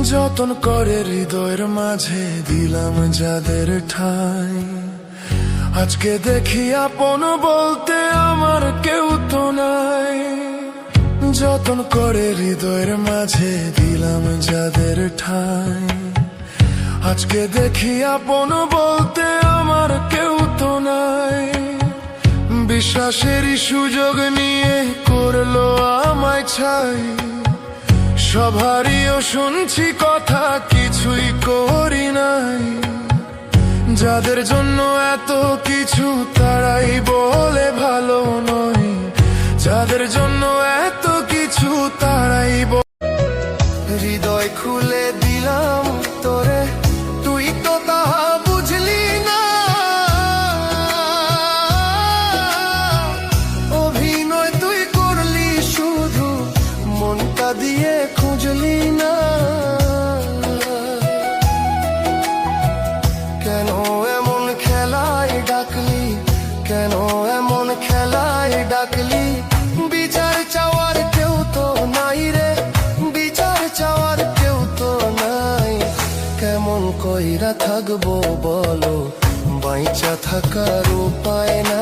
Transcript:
যতন করে হৃদয়ের মাঝে দিলাম যাদের ঠাই, আজকে দেখি আপন বলতে আমার কেউ তো নাই। যতন করে হৃদয়ের মাঝে দিলাম যাদের ঠাই, আজকে দেখি আপন বলতে আমার কেউ তো নাই। বিশ্বাসেরই সুযোগ নিয়ে করলো আমায় ছাই, সবারইও শুনছি কথা কিছুই করি নাই। যাদের জন্য এত কিছু তারাই বলে ভালো নয়, যাদের জন্য এত কিছু তারাই হৃদয় খুলে দিলাম তোরে, তুই তো তাহা বুঝলি না। অভিনয় তুই করলি শুধু, মনটা দিয়ে খুঁজলি না। কেন এমন খেলায় ডাকলি, কেন এমন খেলায় ডাকলি? বিচার চাওয়ার কেউ তো নাই রে, বিচার চাওয়ার কেউ তো নাই। কেমন কইরা থাকবো বলো, বাইচা থাকার উপায় না।